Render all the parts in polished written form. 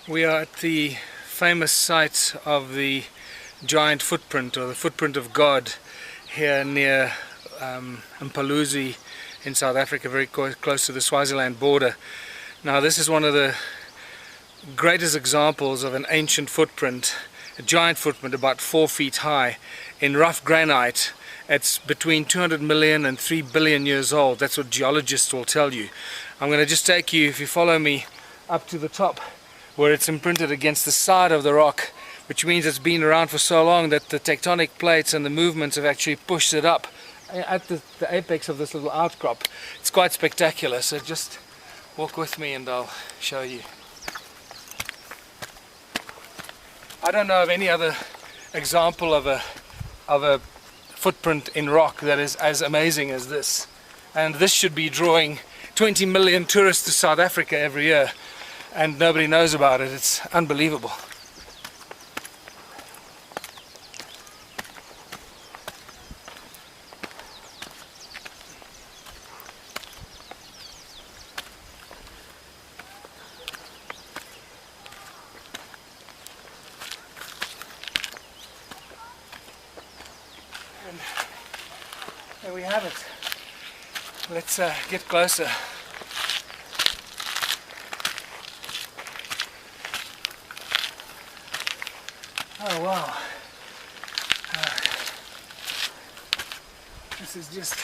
We are at the famous site of the giant footprint, or the footprint of God, here near Mphaluzi in South Africa, very close to the Swaziland border. Now this is one of the greatest examples of an ancient footprint, a giant footprint about 4 feet high in rough granite. It's between 200 million and 3 billion years old. That's what geologists will tell you. I'm going to just take you, if you follow me, up to the top where it's imprinted against the side of the rock, which means it's been around for so long that the tectonic plates and the movements have actually pushed it up at the apex of this little outcrop. It's quite spectacular, so just walk with me and I'll show you. I don't know of any other example of a footprint in rock that is as amazing as this, and this should be drawing 20 million tourists to South Africa every year, and nobody knows about it. It's unbelievable. And there we have it. Let's get closer. Oh wow, this is just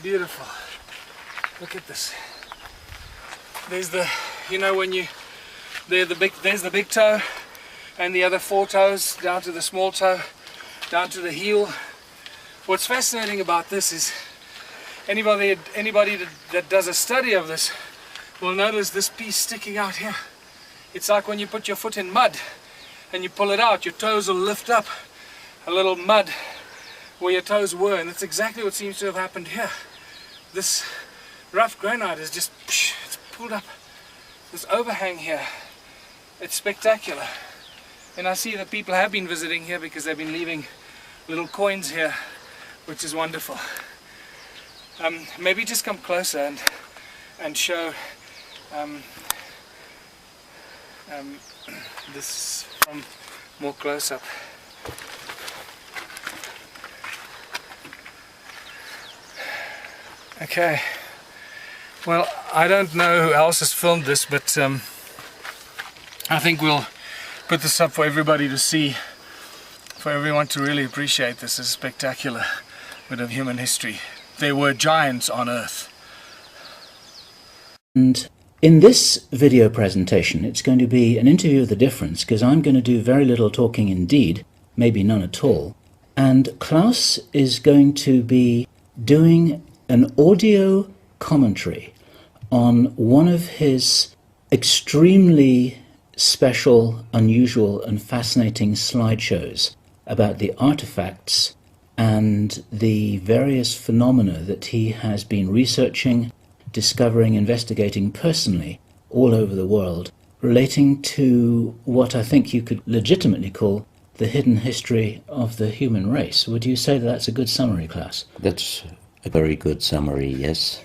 beautiful. Look at this. There's the, you know, when you, there's the big toe and the other 4 toes down to the small toe, down to the heel. What's fascinating about this is anybody that does a study of this will notice this piece sticking out here. It's like when you put your foot in mud and you pull it out, your toes will lift up a little mud where your toes were, and that's exactly what seems to have happened here. This rough granite is just, it's pulled up this overhang here. It's spectacular, and I see that people have been visiting here because they've been leaving little coins here, which is wonderful. Maybe just come closer and show this from more close up. Okay, well, I don't know who else has filmed this, but I think we'll put this up for everybody to see, for everyone to really appreciate this as a spectacular bit of human history. There were giants on Earth. And in this video presentation, it's going to be an interview of the difference, because I'm going to do very little talking indeed, maybe none at all. And Klaus is going to be doing an audio commentary on one of his extremely special, unusual and fascinating slideshows about the artifacts and the various phenomena that he has been researching, discovering, investigating personally all over the world, relating to what I think you could legitimately call the hidden history of the human race. Would you say that that's a good summary, Klaus? That's a very good summary, yes.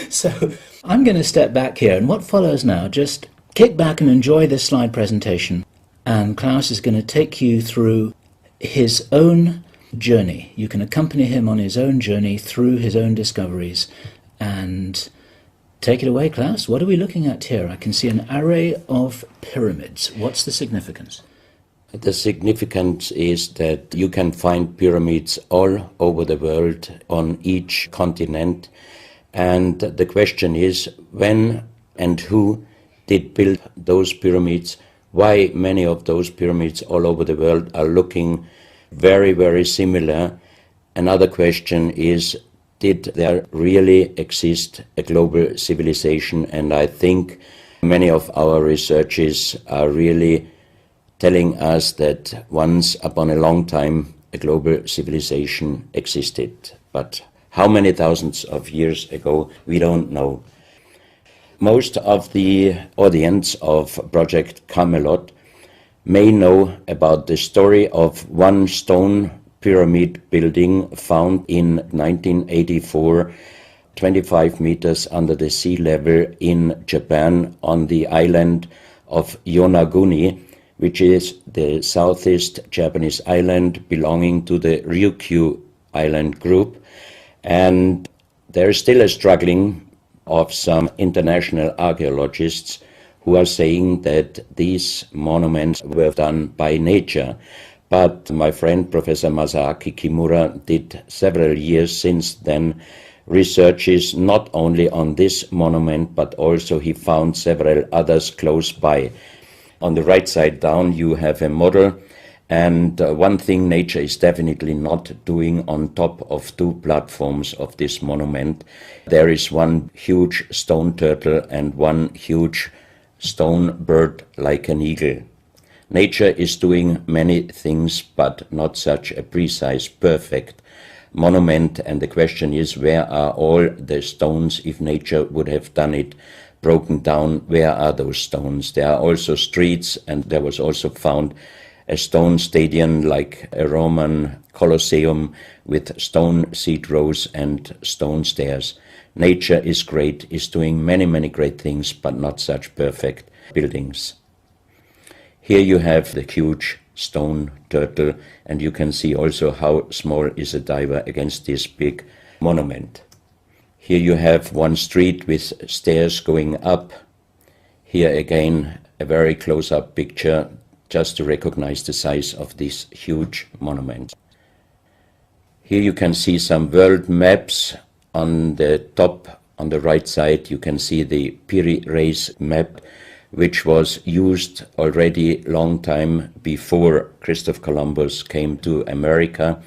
So I'm going to step back here, and what follows now, just kick back and enjoy this slide presentation, and Klaus is going to take you through his own journey. You can accompany him on his own journey through his own discoveries. And take it away, Klaus. What are we looking at here? I can see an array of pyramids. What's the significance? The significance is that you can find pyramids all over the world, on each continent. And the question is, when and who did build those pyramids? Why many of those pyramids all over the world are looking very, very similar? Another question is, did there really exist a global civilization? And I think many of our researchers are really telling us that once upon a long time a global civilization existed. But how many thousands of years ago, we don't know. Most of the audience of Project Camelot may know about the story of one stone pyramid building found in 1984, 25 meters under the sea level in Japan, on the island of Yonaguni, which is the southeast Japanese island belonging to the Ryukyu island group. And there is still a struggling of some international archaeologists who are saying that these monuments were done by nature. But my friend Professor Masaaki Kimura did several years since then researches not only on this monument, but also he found several others close by. On the right side down you have a model, and one thing nature is definitely not doing on top of two platforms of this monument. There is one huge stone turtle and one huge stone bird like an eagle. Nature is doing many things, but not such a precise, perfect monument, and the question is, where are all the stones? If nature would have done it broken down, where are those stones? There are also streets, and there was also found a stone stadium like a Roman Colosseum with stone seat rows and stone stairs. Nature is great, is doing many, many great things, but not such perfect buildings. Here you have the huge stone turtle, and you can see also how small is a diver against this big monument. Here you have one street with stairs going up. Here again a very close-up picture just to recognize the size of this huge monument. Here you can see some world maps. On the top, on the right side, you can see the Piri Reis map, which was used already long time before Christopher Columbus came to America.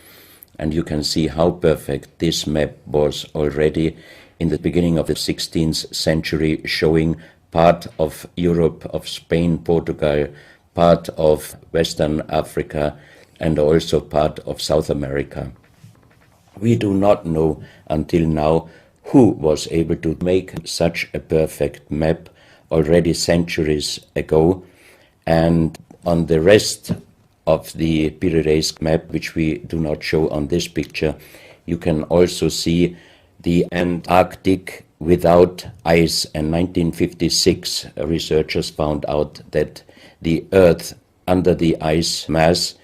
And you can see how perfect this map was already in the beginning of the 16th century, showing part of Europe, of Spain, Portugal, part of Western Africa, and also part of South America. We do not know until now who was able to make such a perfect map already centuries ago, and on the rest of the Piri Reis map, which we do not show on this picture, you can also see the Antarctic without ice. In 1956, researchers found out that the Earth under the ice mass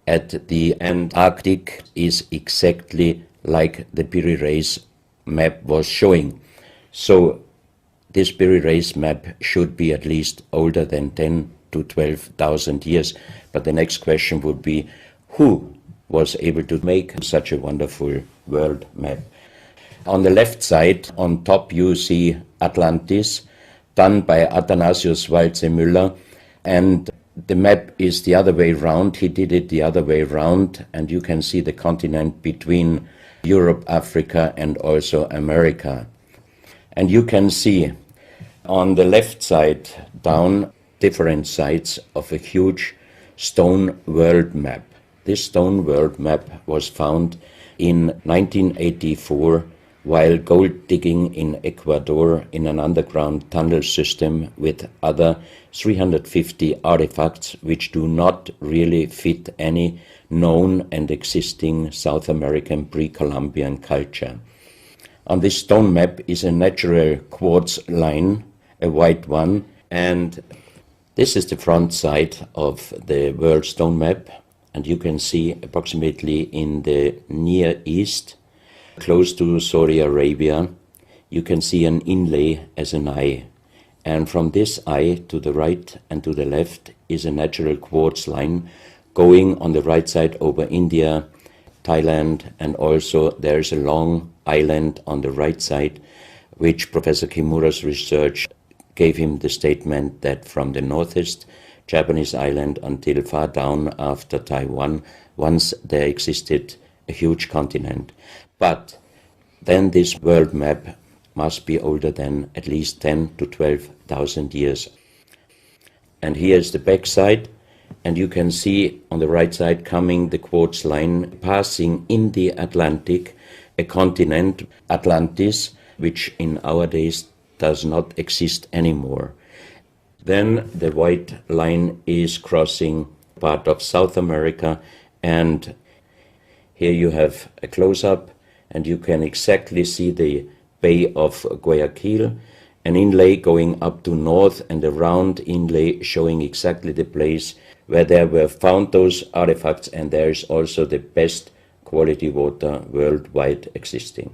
at the Antarctic is exactly like the Piri Reis map was showing. So this Piri Reis map should be at least older than 10 to 12,000 years. But the next question would be, who was able to make such a wonderful world map? On the left side, on top, you see Atlantis, done by Athanasius Waldseemüller, and the map is the other way round. He did it the other way round, and you can see the continent between Europe, Africa, and also America. And you can see on the left side down different sides of a huge stone world map. This stone world map was found in 1984 while gold digging in Ecuador in an underground tunnel system with other 350 artifacts which do not really fit any known and existing South American pre-Columbian culture. On this stone map is a natural quartz line, a white one, and this is the front side of the world stone map, and you can see approximately in the Near East, close to Saudi Arabia, you can see an inlay as an eye. And from this eye to the right and to the left is a natural quartz line going on the right side over India, Thailand, and also there's a long island on the right side, which Professor Kimura's research gave him the statement that from the northeast Japanese island until far down after Taiwan, once there existed a huge continent. But then this world map must be older than at least 10 to 12,000 years. And here is the back side, and you can see on the right side coming the quartz line passing in the Atlantic, a continent, Atlantis, which in our days does not exist anymore. Then the white line is crossing part of South America, and here you have a close-up, and you can exactly see the Bay of Guayaquil, an inlay going up to north and a round inlay showing exactly the place where there were found those artifacts, and there is also the best quality water worldwide existing.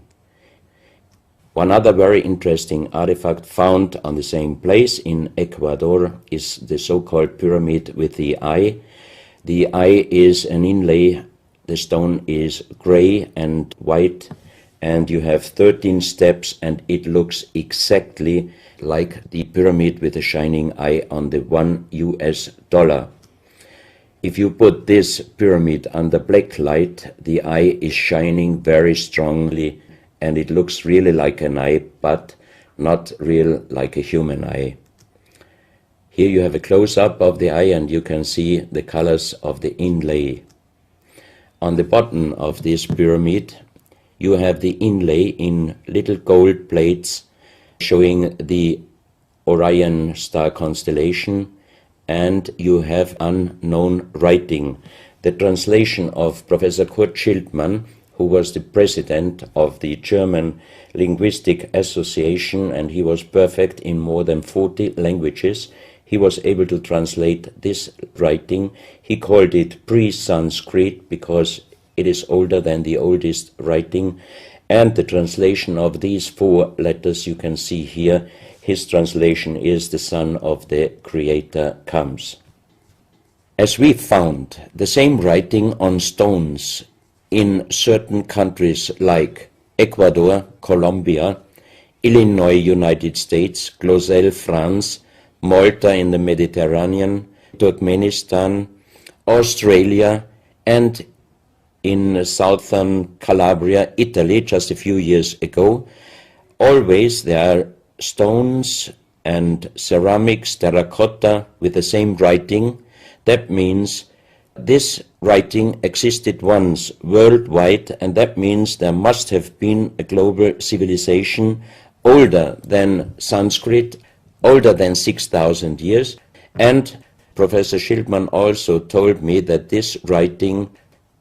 One other very interesting artifact found on the same place in Ecuador is the so-called pyramid with the eye. The eye is an inlay, the stone is gray and white, and you have 13 steps, and it looks exactly like the pyramid with the shining eye on the $1. If you put this pyramid under black light, the eye is shining very strongly, and it looks really like an eye, but not real like a human eye. Here you have a close-up of the eye, and you can see the colors of the inlay. On the bottom of this pyramid, you have the inlay in little gold plates showing the Orion star constellation, and you have unknown writing. The translation of Professor Kurt Schildmann, who was the president of the German Linguistic Association, and he was perfect in more than 40 languages. He was able to translate this writing. He called it pre-Sanskrit because it is older than the oldest writing. And the translation of these 4 letters you can see here, his translation is "the Son of the Creator comes." As we found the same writing on stones in certain countries like Ecuador, Colombia, Illinois, United States, Clausel, France, Malta in the Mediterranean, Turkmenistan, Australia, and in southern Calabria, Italy, just a few years ago. Always there are stones and ceramics, terracotta, with the same writing. That means this writing existed once worldwide, and that means there must have been a global civilization older than Sanskrit, older than 6,000 years. And Professor Schildmann also told me that this writing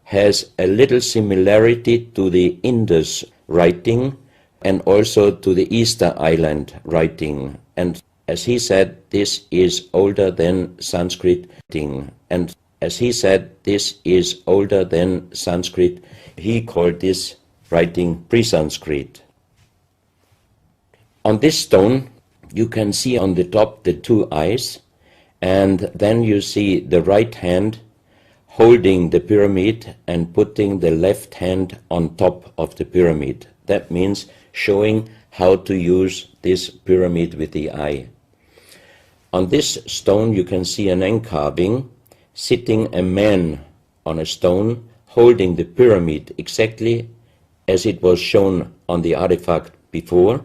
has a little similarity to the Indus writing and also to the Easter Island writing. And as he said, this is older than Sanskrit writing. And as he said, this is older than Sanskrit. He called this writing pre-Sanskrit. On this stone, you can see on the top the 2 eyes, and then you see the right hand holding the pyramid and putting the left hand on top of the pyramid. That means showing how to use this pyramid with the eye. On this stone you can see an encarving, sitting a man on a stone holding the pyramid exactly as it was shown on the artifact before.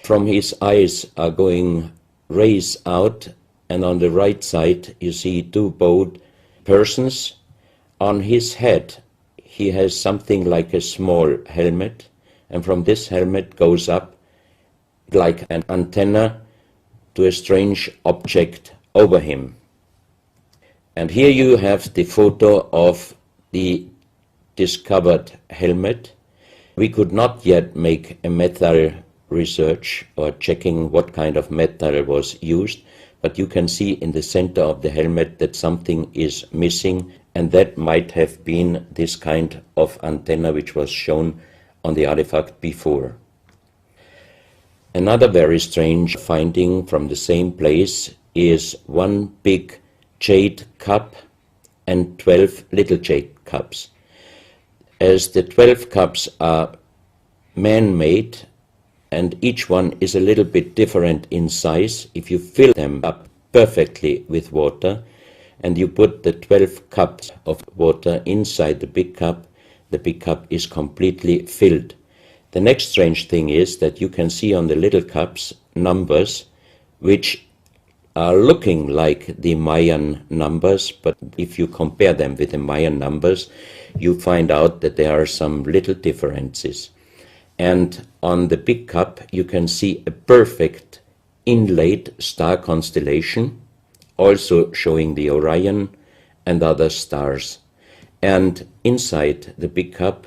From his eyes are going rays out, and on the right side you see 2 bowed persons. On his head he has something like a small helmet, and from this helmet goes up like an antenna to a strange object over him. And here you have the photo of the discovered helmet. We could not yet make a metal research or checking what kind of metal was used, but you can see in the center of the helmet that something is missing, and that might have been this kind of antenna which was shown on the artifact before. Another very strange finding from the same place is 1 big jade cup and 12 little jade cups. As the 12 cups are man-made and each one is a little bit different in size, if you fill them up perfectly with water and you put the 12 cups of water inside the big cup is completely filled. The next strange thing is that you can see on the little cups numbers which are looking like the Mayan numbers, but if you compare them with the Mayan numbers, you find out that there are some little differences. And on the big cup you can see a perfect inlaid star constellation, also showing the Orion and other stars. And inside the big cup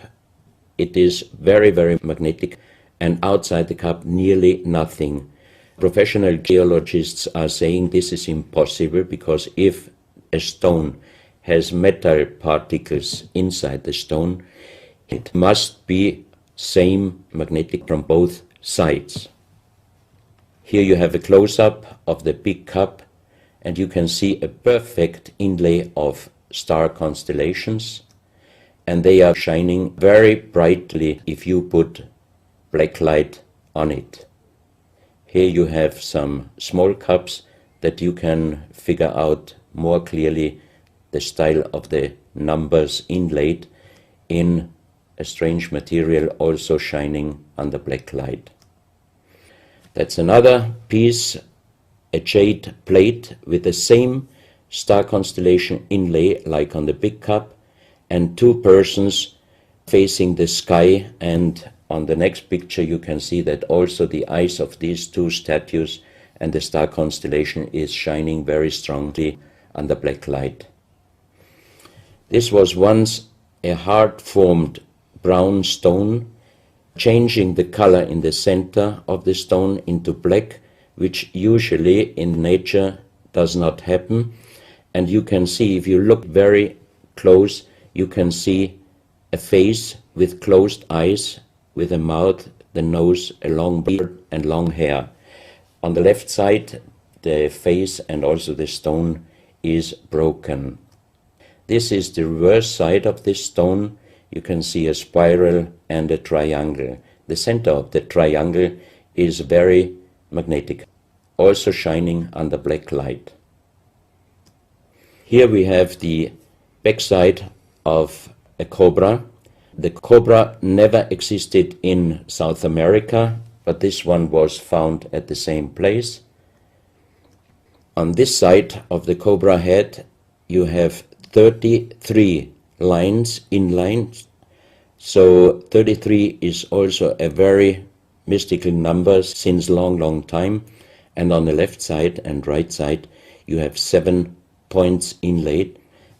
it is very, very magnetic, and outside the cup nearly nothing. Professional geologists are saying this is impossible because if a stone has metal particles inside the stone, it must be same magnetic from both sides. Here you have a close-up of the big cup, and you can see a perfect inlay of star constellations, and they are shining very brightly if you put black light on it. Here you have some small cups that you can figure out more clearly the style of the numbers inlaid in a strange material also shining under black light. That's another piece, a jade plate with the same star constellation inlay like on the big cup, and two persons facing the sky, and on the next picture you can see that also the eyes of these two statues and the star constellation is shining very strongly under black light. This was once a hard-formed brown stone, changing the color in the center of the stone into black, which usually in nature does not happen. And you can see, if you look very close, you can see a face with closed eyes, with a mouth, the nose, a long beard and long hair. On the left side, the face and also the stone is broken. This is the reverse side of this stone. You can see a spiral and a triangle. The center of the triangle is very magnetic, also shining under black light. Here we have the backside of a cobra. The cobra never existed in South America, but this one was found at the same place. On this side of the cobra head you have 33 lines inlined. So 33 is also a very mystical number since long time. And on the left side and right side you have 7 points inlaid,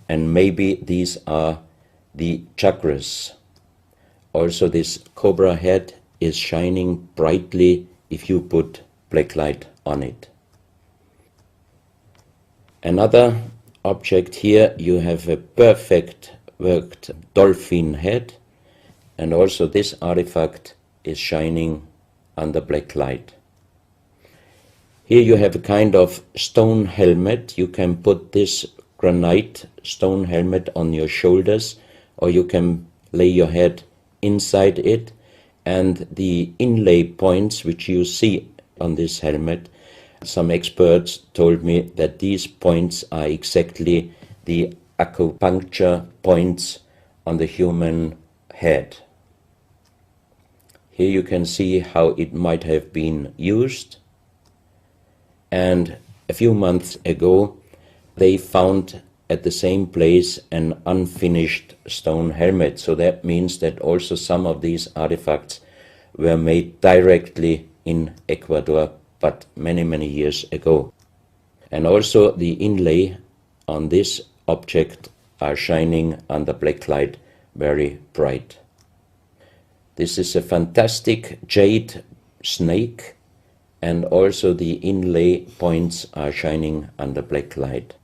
and maybe these are the chakras. Also this cobra head is shining brightly if you put black light on it. Another object here, you have a perfect worked dolphin head, and also this artifact is shining under black light. Here you have a kind of stone helmet. You can put this granite stone helmet on your shoulders, or you can lay your head inside it, and the inlay points which you see on this helmet, some experts told me that these points are exactly the acupuncture points on the human head. Here you can see how it might have been used. And a few months ago they found at the same place an unfinished stone helmet. So that means that also some of these artifacts were made directly in Ecuador, but many years ago. And also the inlay on this object are shining under black light very bright. This is a fantastic jade snake, and also the inlay points are shining under black light.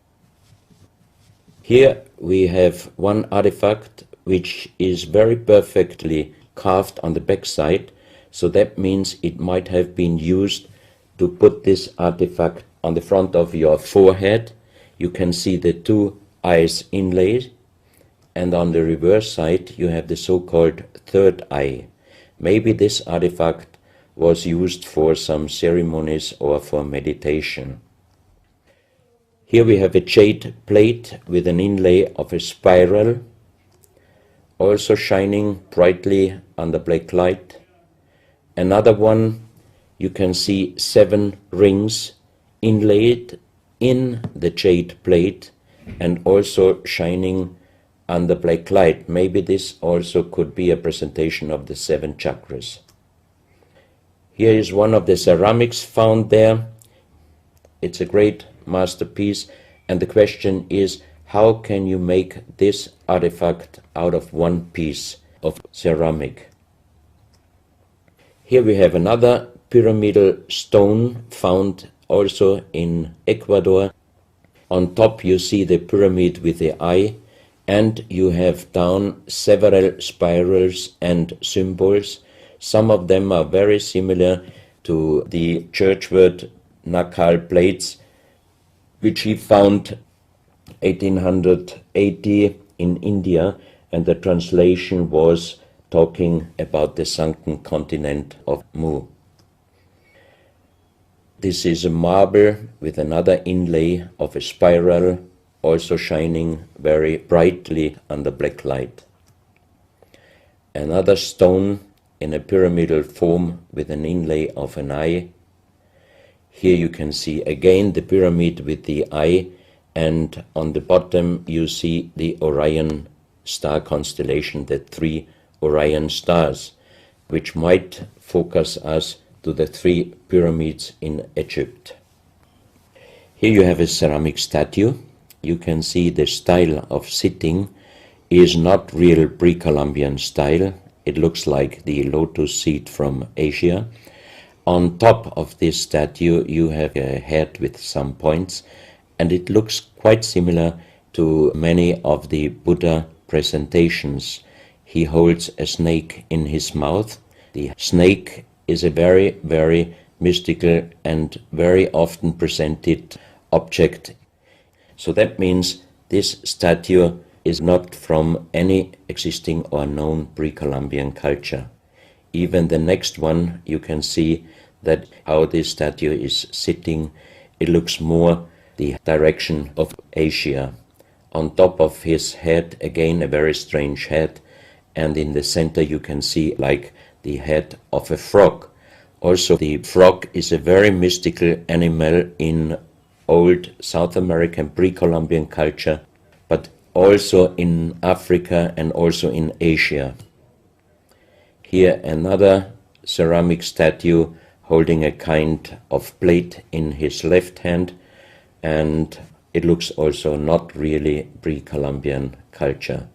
Here we have one artifact which is very perfectly carved on the back side, so that means it might have been used to put this artifact on the front of your forehead. You can see the two eyes inlaid, and on the reverse side you have the so-called third eye. Maybe this artifact was used for some ceremonies or for meditation. Here we have a jade plate with an inlay of a spiral, also shining brightly under black light. Another one, you can see 7 rings inlaid in the jade plate and also shining under black light. Maybe this also could be a presentation of the 7 chakras. Here is one of the ceramics found there. It's a great masterpiece, and the question is, how can you make this artifact out of one piece of ceramic? Here we have another pyramidal stone found also in Ecuador. On top you see the pyramid with the eye, and you have down several spirals and symbols. Some of them are very similar to the churchward Nakal plates, which he found 1880 in India, and the translation was talking about the sunken continent of Mu. This is a marble with another inlay of a spiral, also shining very brightly under black light. Another stone in a pyramidal form with an inlay of an eye. Here you can see again the pyramid with the eye, and on the bottom you see the Orion star constellation, the 3 Orion stars, which might focus us to the 3 pyramids in Egypt. Here you have a ceramic statue. You can see the style of sitting is not real pre-Columbian style. It looks like the lotus seat from Asia. On top of this statue you have a head with some points, and it looks quite similar to many of the Buddha presentations. He holds a snake in his mouth. The snake is a very, very mystical and very often presented object. So that means this statue is not from any existing or known pre-Columbian culture. Even the next one, you can see that how this statue is sitting, it looks more the direction of Asia. On top of his head, again a very strange head, and in the center you can see like the head of a frog. Also, the frog is a very mystical animal in old South American pre-Columbian culture, but also in Africa and also in Asia. Here another ceramic statue holding a kind of plate in his left hand, and it looks also not really pre-Columbian culture.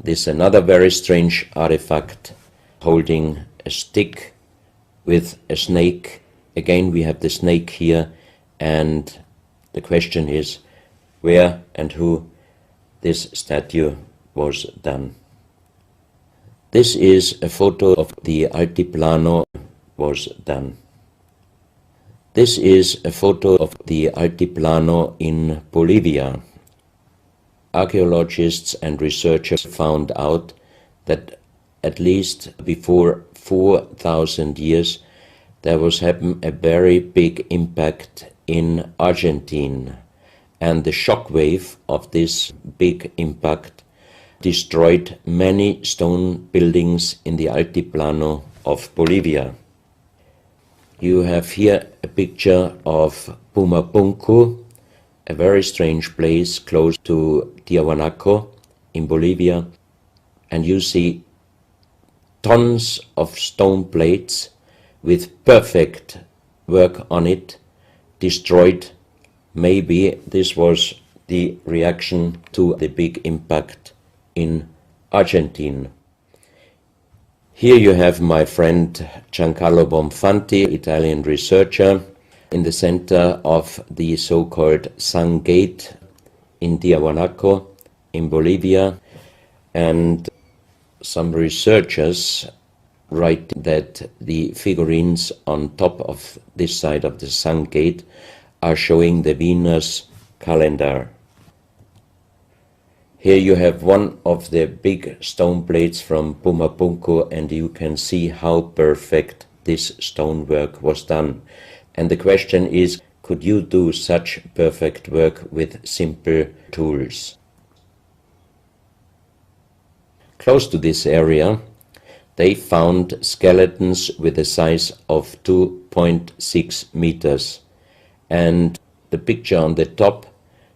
This another very strange artifact holding a stick with a snake. Again we have the snake here, and the question is where and who this statue was done. This is a photo of the Altiplano was done. This is a photo of the Altiplano in Bolivia. Archaeologists and researchers found out that at least before 4,000 years there was happened a very big impact in Argentina, and the shock wave of this big impact destroyed many stone buildings in the Altiplano of Bolivia. You have here a picture of Pumapunku, a very strange place close to Tiahuanaco in Bolivia, and you see tons of stone plates with perfect work on it destroyed. Maybe this was the reaction to the big impact in Argentina. Here you have my friend Giancarlo Bonfanti, Italian researcher, in the center of the so-called Sun Gate in Tiahuanaco in Bolivia, and some researchers write that the figurines on top of this side of the Sun Gate are showing the Venus calendar. Here you have one of the big stone plates from Pumapunku, and you can see how perfect this stonework was done. And the question is, could you do such perfect work with simple tools? Close to this area, they found skeletons with a size of 2.6 meters. And the picture on the top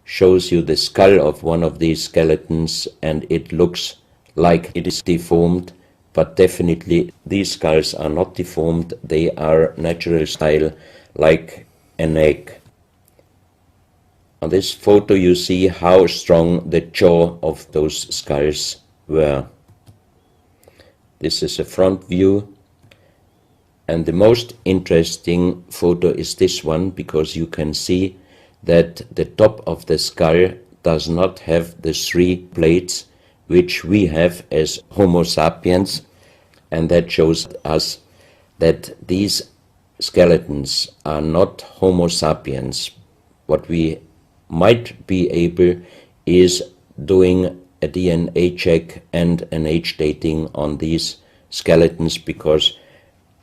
shows you the skull of one of these skeletons, and it looks like it is deformed, but definitely these skulls are not deformed. They are natural style, like an egg. On this photo you see how strong the jaw of those skulls were. This is a front view, And the most interesting photo is this one, because you can see that the top of the skull does not have the 3 plates which we have as Homo sapiens, and that shows us that these skeletons are not Homo sapiens. What we might be able is doing a DNA check and an age dating on these skeletons, because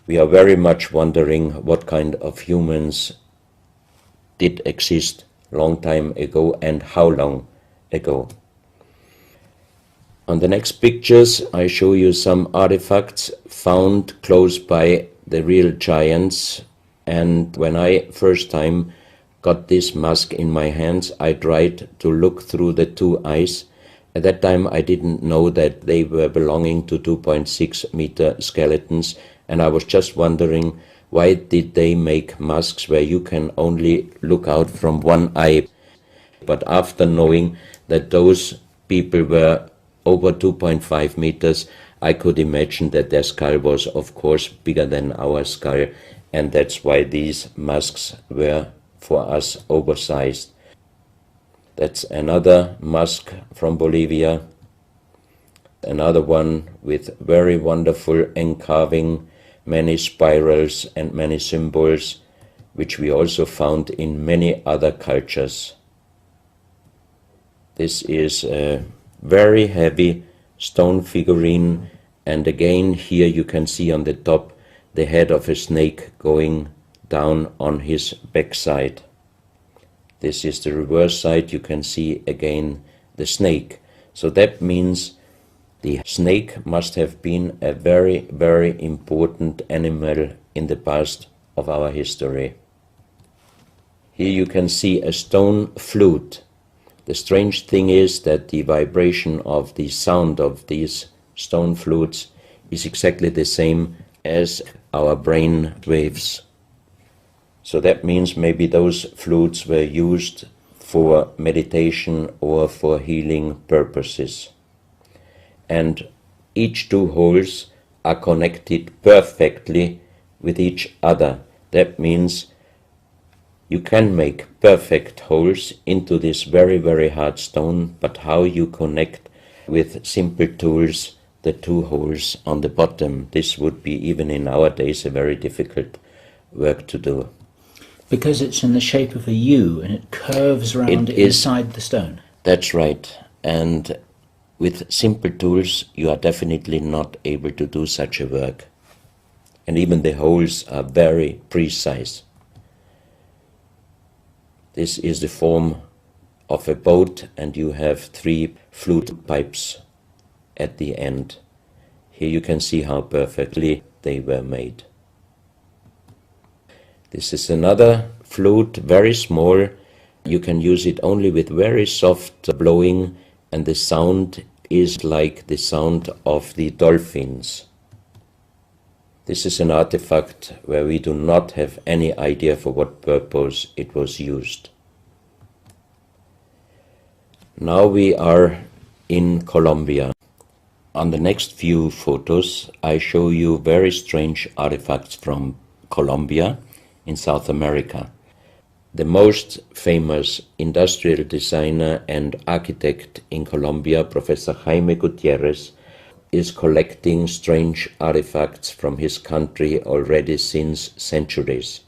we are very much wondering what kind of humans did exist long time ago and how long ago. On the next pictures I show you some artifacts found close by the real giants, and when I first time got this mask in my hands, I tried to look through the 2 eyes. At that time I didn't know that they were belonging to 2.6 meter skeletons, and I was just wondering, why did they make masks where you can only look out from 1 eye? But after knowing that those people were over 2.5 meters, I could imagine that their skull was of course bigger than our skull, and that's why these masks were for us oversized. That's another mask from Bolivia, another one with very wonderful encarving, many spirals and many symbols, which we also found in many other cultures. This is a very heavy stone figurine, and again here you can see on the top the head of a snake going down on his backside. This is the reverse side. You can see again the snake. So that means the snake must have been a very, very important animal in the past of our history. Here you can see a stone flute. The strange thing is that the vibration of the sound of these stone flutes is exactly the same as our brain waves. So that means maybe those flutes were used for meditation or for healing purposes. And each 2 holes are connected perfectly with each other. That means you can make perfect holes into this very, very hard stone, but how you connect with simple tools the 2 holes on the bottom, this would be even in our days a very difficult work to do. Because it's in the shape of a U and it curves round inside the stone. That's right. And with simple tools you are definitely not able to do such a work. And even the holes are very precise. This is the form of a boat, and you have 3 flute pipes at the end. Here you can see how perfectly they were made. This is another flute, very small. You can use it only with very soft blowing, and the sound is like the sound of the dolphins. This is an artifact where we do not have any idea for what purpose it was used. Now we are in Colombia. On the next few photos I show you very strange artifacts from Colombia in South America. The most famous industrial designer and architect in Colombia, Professor Jaime Gutierrez, is collecting strange artifacts from his country already since centuries.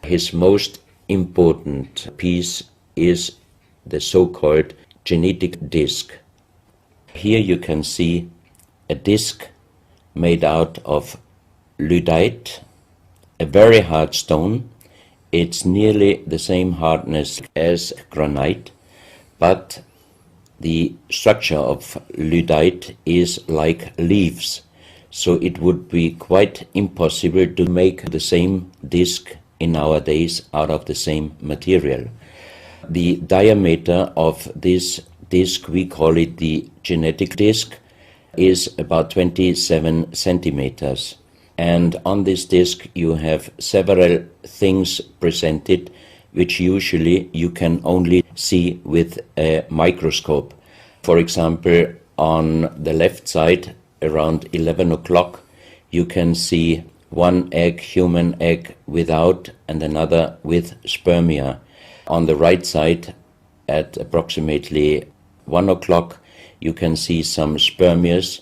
His most important piece is the so-called genetic disc. Here you can see a disc made out of lyddite, a very hard stone. It's nearly the same hardness as granite, but the structure of lyddite is like leaves, so it would be quite impossible to make the same disc in our days out of the same material. The diameter of this disc, we call it the genetic disc, is about 27 centimeters. And on this disc you have several things presented which usually you can only see with a microscope. For example, on the left side, around 11 o'clock, you can see one egg, human egg, without, and another with spermia. On the right side, at approximately 1 o'clock, you can see some spermias,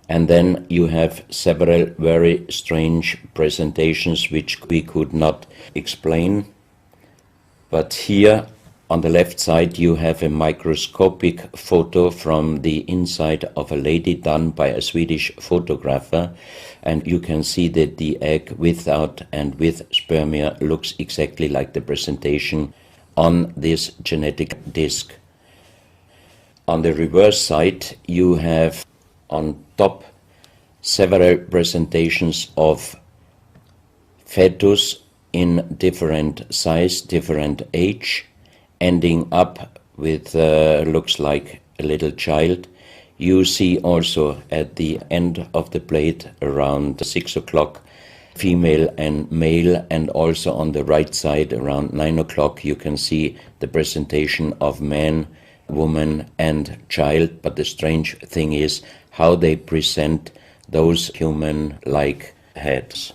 and then you have several very strange presentations which we could not explain. But here on the left side you have a microscopic photo from the inside of a lady done by a Swedish photographer, and you can see that the egg without and with spermia looks exactly like the presentation on this genetic disc. On the reverse side you have on top several presentations of fetus in different size, different age, ending up with looks like a little child. You see also at the end of the plate around 6 o'clock female and male, and also on the right side around 9 o'clock you can see the presentation of man, woman and child. But the strange thing is how they present those human-like heads.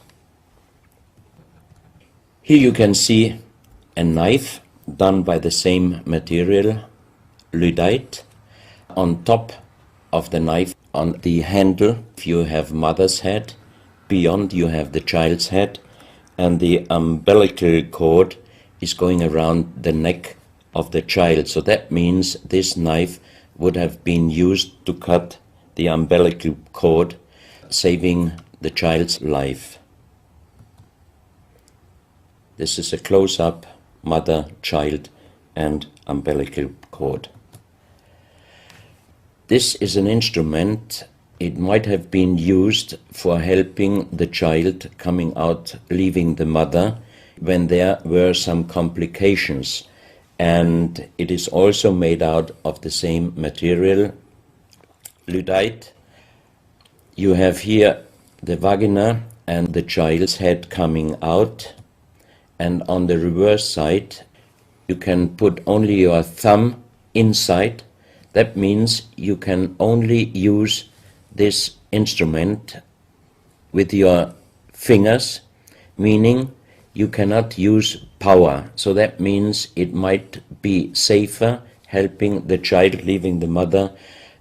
Here you can see a knife done by the same material, lyddite. On top of the knife, on the handle, you have mother's head, beyond you have the child's head, and the umbilical cord is going around the neck of the child. So that means this knife would have been used to cut the umbilical cord, saving the child's life. This is a close-up mother, child and umbilical cord. This is an instrument. It might have been used for helping the child coming out, leaving the mother, when there were some complications. And it is also made out of the same material, lyddite. You have here the vagina and the child's head coming out, and on the reverse side you can put only your thumb inside. That means you can only use this instrument with your fingers, meaning you cannot use power. So that means it might be safer helping the child leaving the mother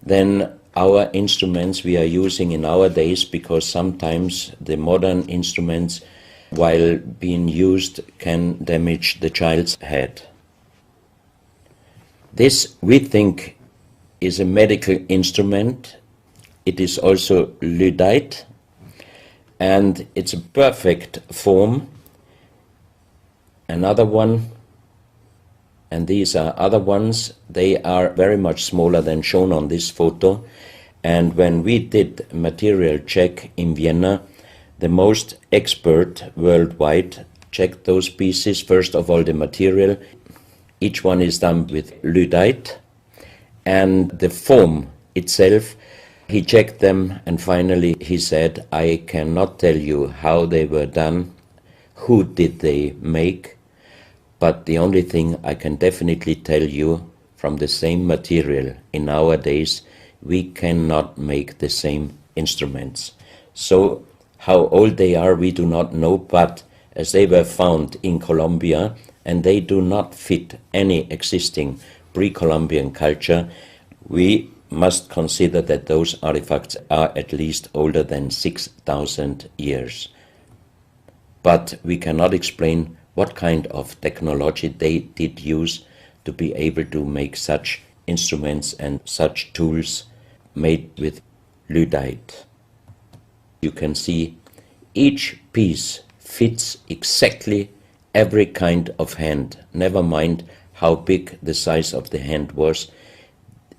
than our instruments we are using in our days, because sometimes the modern instruments, while being used, can damage the child's head. This, we think, is a medical instrument. It is also lyddite, and it's a perfect form. Another one, and these are other ones, they are very much smaller than shown on this photo. And when we did a material check in Vienna, the most expert worldwide checked those pieces. First of all, the material. Each one is done with lyddite, and the form itself, he checked them, and finally he said, I cannot tell you how they were done, who did they make, but the only thing I can definitely tell you, from the same material in our days, we cannot make the same instruments. So how old they are we do not know, but as they were found in Colombia and they do not fit any existing pre-Columbian culture, we must consider that those artifacts are at least older than 6,000 years. But we cannot explain what kind of technology they did use to be able to make such instruments and such tools made with lyddite. You can see each piece fits exactly every kind of hand, never mind how big the size of the hand was.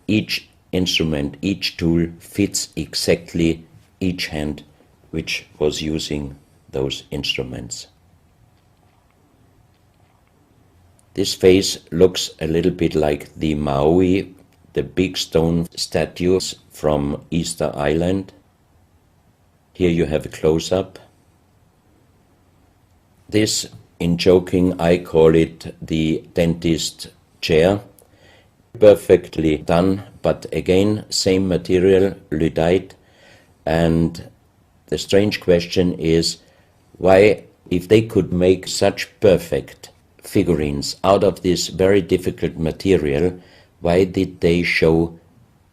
Each instrument, each tool fits exactly each hand which was using those instruments. This face looks a little bit like the Maui, the big stone statues from Easter Island. Here you have a close-up. This, in joking, I call it the dentist chair. Perfectly done, but again, same material, lyddite. And the strange question is, Why, if they could make such perfect figurines out of this very difficult material, why did they show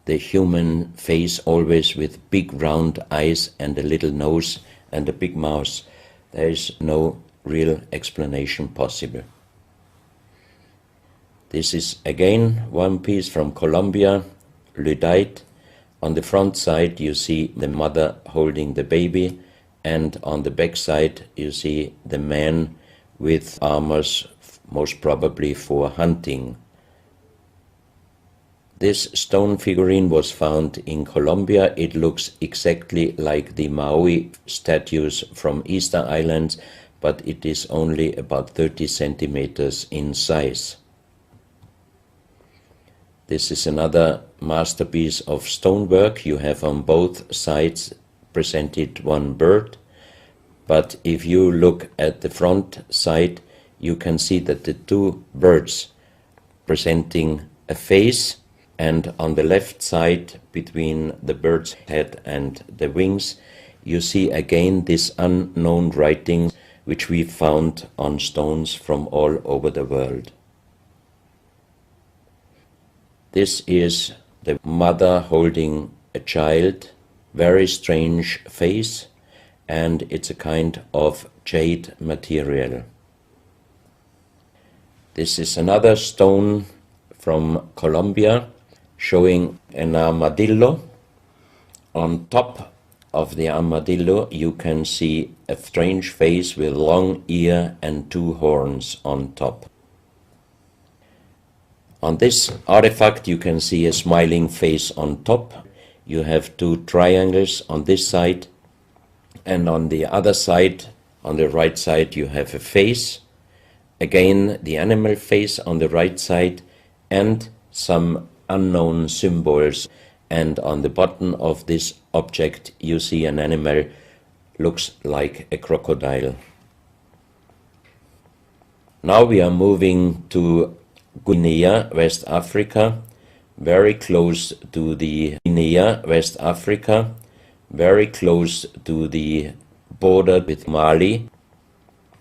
the human face always with big round eyes and a little nose and a big mouth? There is no real explanation possible. This is again one piece from Colombia, Lyddite. On the front side you see the mother holding the baby, and on the back side you see the man with armors, most probably for hunting. This stone figurine was found in Colombia. It looks exactly like the Maui statues from Easter Islands, but it is only about 30 centimeters in size. This is another masterpiece of stonework. You have on both sides presented one bird, but if you look at the front side, you can see that the two birds presenting a face, and on the left side, between the bird's head and the wings, you see again this unknown writing which we found on stones from all over the world. This is the mother holding a child, very strange face, and it's a kind of jade material. This is another stone from Colombia, showing an armadillo. On top of the armadillo you can see a strange face with long ear and two horns on top. On this artifact you can see a smiling face on top. You have two triangles on this side, and on the other side, on the right side, you have a face. Again, the animal face on the right side, and some unknown symbols, and on the bottom of this object you see an animal, looks like a crocodile. Now we are moving to Guinea, West Africa, very close to the Guinea, West Africa, very close to the border with Mali.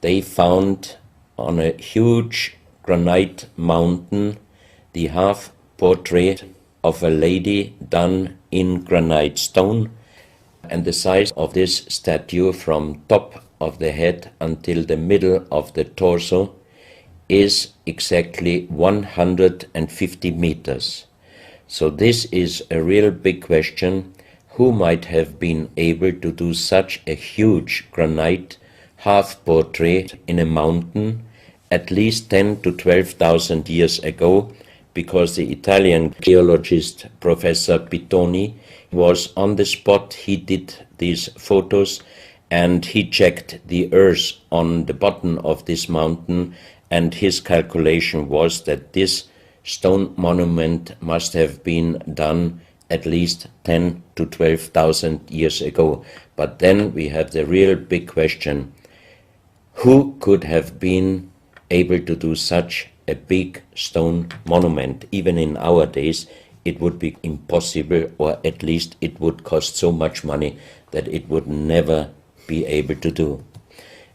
They found on a huge granite mountain the half portrait of a lady done in granite stone, and the size of this statue from top of the head until the middle of the torso is exactly 150 meters. So this is a real big question. Who might have been able to do such a huge granite half portrait in a mountain at least 10 to 12,000 years ago? Because the Italian geologist Professor Pittoni was on the spot. He did these photos and he checked the earth on the bottom of this mountain, and his calculation was that this stone monument must have been done at least 10 to 12,000 years ago. But then we have the real big question: who could have been able to do such a big stone monument? Even in our days it would be impossible, or at least it would cost so much money that it would never be able to do.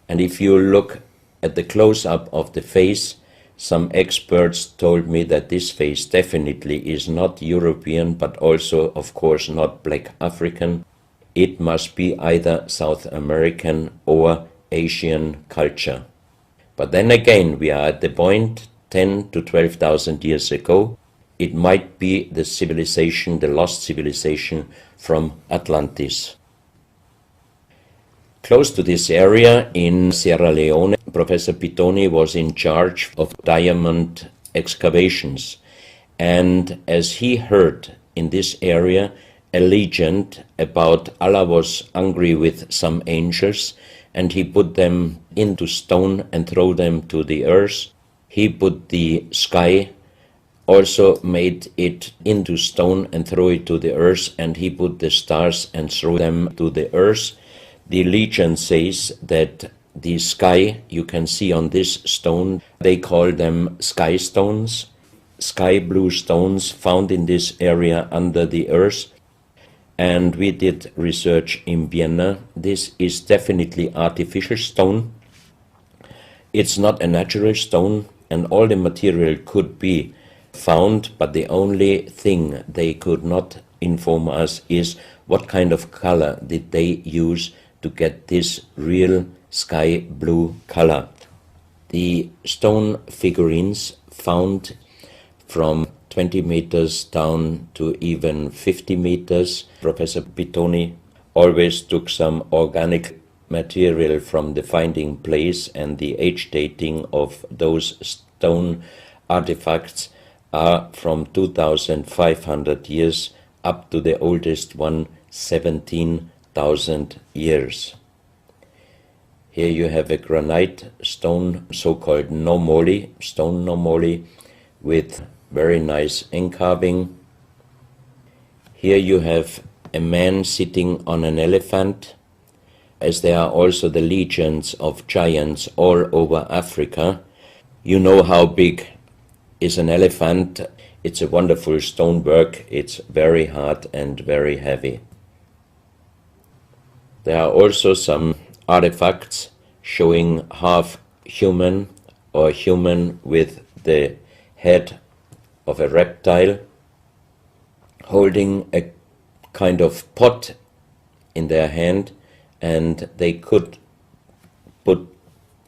And if you look at the close-up of the face, some experts told me that this face definitely is not European, but also of course not black African. It must be either South American or Asian culture. But then again, we are at the point 10 to 12,000 years ago. It might be the civilization, the lost civilization from Atlantis. Close to this area in Sierra Leone, Professor Pittoni was in charge of diamond excavations. And as he heard in this area a legend about Allah was angry with some angels, and he put them into stone and throw them to the earth. He put the sky, also made it into stone and throw it to the earth, and he put the stars and throw them to the earth. The legend says that the sky you can see on this stone, they call them sky stones, sky blue stones found in this area under the earth. and we did research in Vienna. This is definitely artificial stone. It's not a natural stone, and all the material could be found, but the only thing they could not inform us is what kind of color did they use to get this real sky blue color. The stone figurines found from 20 meters down to even 50 meters. Professor Pittoni always took some organic material from the finding place, and the age dating of those stone artifacts are from 2,500 years up to the oldest one, 17,000 years. Here you have a granite stone, so-called nomoli, stone nomoli, with very nice encarving. Here you have a man sitting on an elephant, as there are also the legions of giants all over Africa. You know how big is an elephant. It's a wonderful stonework. It's very hard and very heavy. There are also some artifacts showing half human or human with the head of a reptile, holding a kind of pot in their hand, and they could put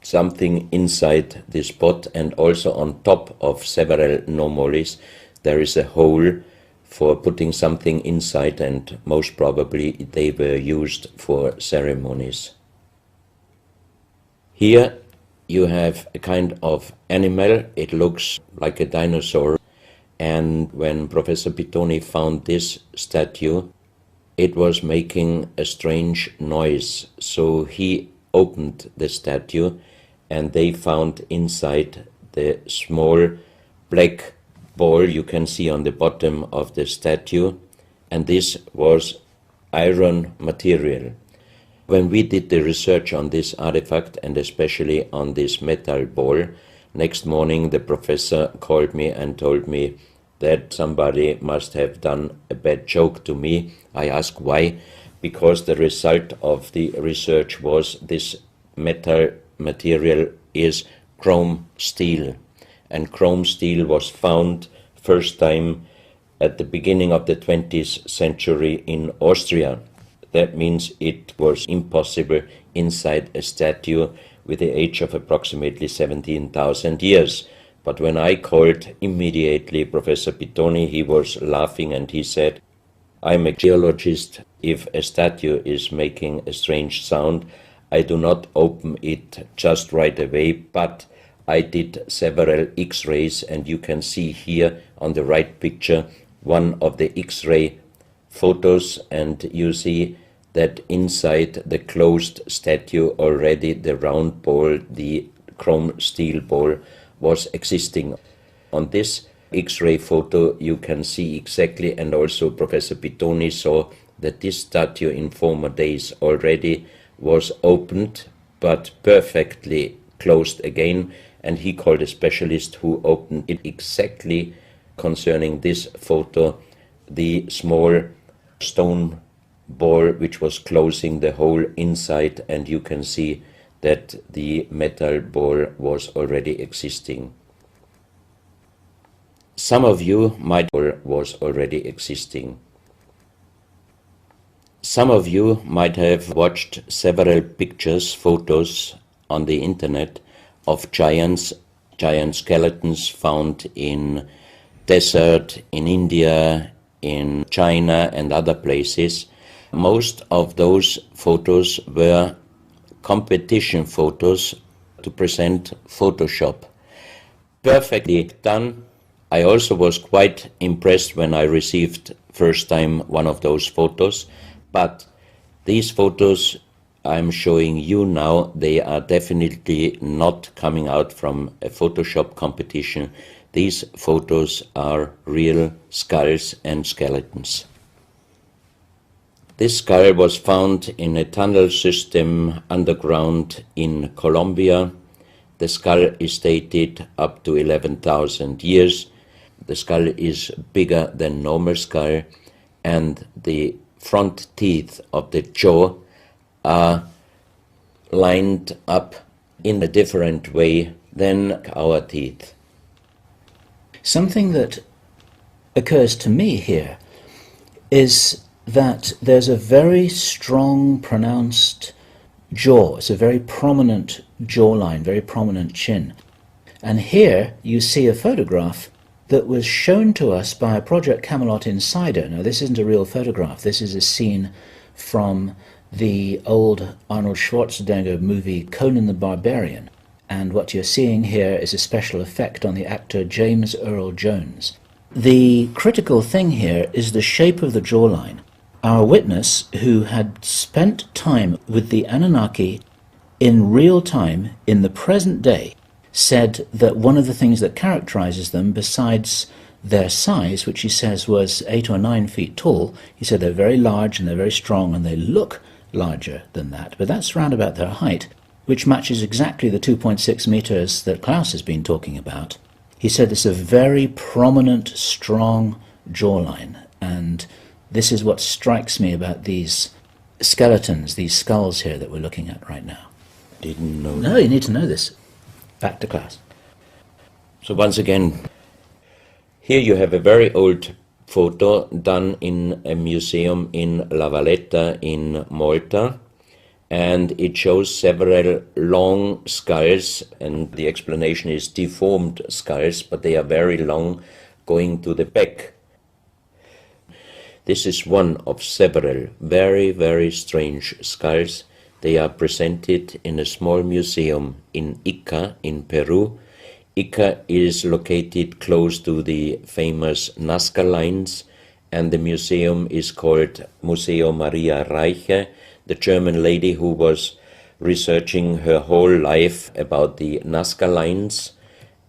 something inside this pot, and also on top of several nomolis there is a hole for putting something inside, and most probably they were used for ceremonies. Here you have a kind of animal. It looks like a dinosaur, and when Professor Pittoni found this statue, it was making a strange noise, so he opened the statue, and they found inside the small black ball you can see on the bottom of the statue, and this was iron material. When we did the research on this artifact, and especially on this metal ball, next morning the professor called me and told me that somebody must have done a bad joke to me. I asked why, because the result of the research was this metal material is chrome steel, and chrome steel was found first time at the beginning of the 20th century in Austria. That means it was impossible inside a statue with the age of approximately 17,000 years. But when I called immediately Professor Pittoni, he was laughing and he said, "I'm a geologist. If a statue is making a strange sound, I do not open it just right away, but I did several X-rays, and you can see here on the right picture one of the X-ray photos, and you see that inside the closed statue already the round ball, the chrome steel ball, was existing. On this X-ray photo you can see exactly, and also Professor Pittoni saw that this statue in former days already was opened but perfectly closed again, and he called a specialist who opened it exactly concerning this photo, the small stone ball which was closing the hole inside, and you can see that the metal ball was already existing. Some of you might Some of you might have watched several pictures, photos on the internet of giant skeletons found in desert, in India, in China and other places. Most of those photos were competition photos to present Photoshop. Perfectly done. I also was quite impressed when I received first time one of those photos, but these photos I'm showing you now, they are definitely not coming out from a Photoshop competition. These photos are real skulls and skeletons. This skull was found in a tunnel system underground in Colombia. The skull is dated up to 11,000 years. The skull is bigger than normal skull, and the front teeth of the jaw are lined up in a different way than our teeth. Something that occurs to me here is that there's a very strong, pronounced jaw. It's a very prominent jawline, very prominent chin. And here you see a photograph that was shown to us by a Project Camelot insider. Now, this isn't a real photograph. This is a scene from the old Arnold Schwarzenegger movie Conan the Barbarian. And what you're seeing here is a special effect on the actor James Earl Jones. The critical thing here is the shape of the jawline. Our witness, who had spent time with the Anunnaki in real time, in the present day, said that one of the things that characterizes them, besides their size, which he says was 8 or 9 feet tall, he said they're very large and they're very strong and they look larger than that, but that's round about their height, which matches exactly the 2.6 meters that Klaus has been talking about. He said it's a very prominent, strong jawline, and this is what strikes me about these skeletons, these skulls here that we're looking at right now. Didn't know. No, you need to know this. Back to Klaus. So once again, here you have a very old photo done in a museum in La Valletta in Malta, and it shows several long skulls, and the explanation is deformed skulls, but they are very long, going to the back. This is one of several very, very strange skulls. They are presented in a small museum in Ica in Peru. Ica is located close to the famous Nazca lines, and the museum is called Museo Maria Reiche, the German lady who was researching her whole life about the Nazca lines.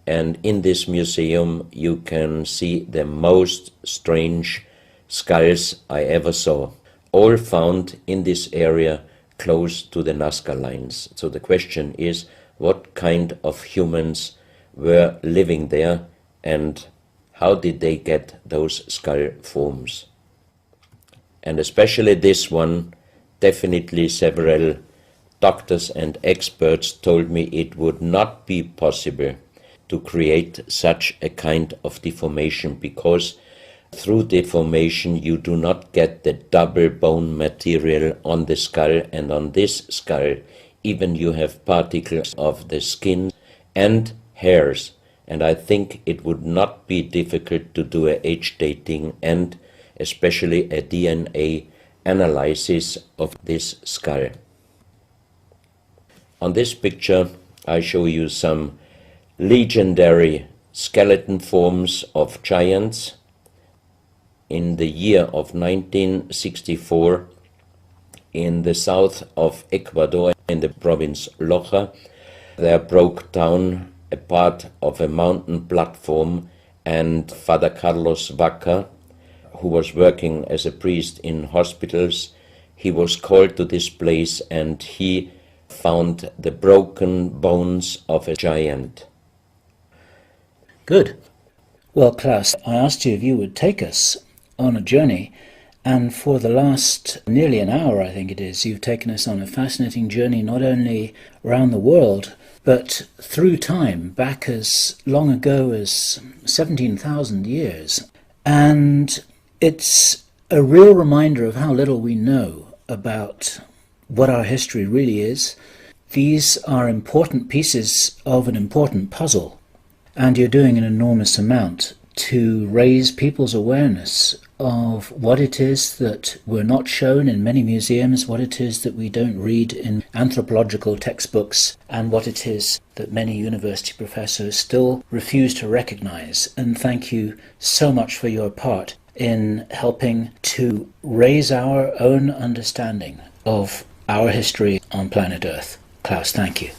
And in this museum you can see the most strange skulls I ever saw, all found in this area close to the Nazca lines. So the question is, what kind of humans were living there, and how did they get those skull forms? And especially this one, definitely several doctors and experts told me it would not be possible to create such a kind of deformation, because through deformation you do not get the double bone material on the skull, and on this skull even you have particles of the skin and hairs, and I think it would not be difficult to do a age dating and especially a DNA analysis of this skull. On this picture I show you some legendary skeleton forms of giants. In the year of 1964, in the south of Ecuador, in the province Loja, there broke down a part of a mountain platform, and Father Carlos Vaca, who was working as a priest in hospitals, he was called to this place and he found the broken bones of a giant. Good. Well, Klaus, I asked you if you would take us on a journey, and for the last nearly an hour, I think it is, you've taken us on a fascinating journey, not only around the world, but through time, back as long ago as 17,000 years. And it's a real reminder of how little we know about what our history really is. These are important pieces of an important puzzle, and you're doing an enormous amount to raise people's awareness of what it is that we're not shown in many museums, what it is that we don't read in anthropological textbooks, and what it is that many university professors still refuse to recognize. And thank you so much for your part in helping to raise our own understanding of our history on planet Earth. Klaus, thank you.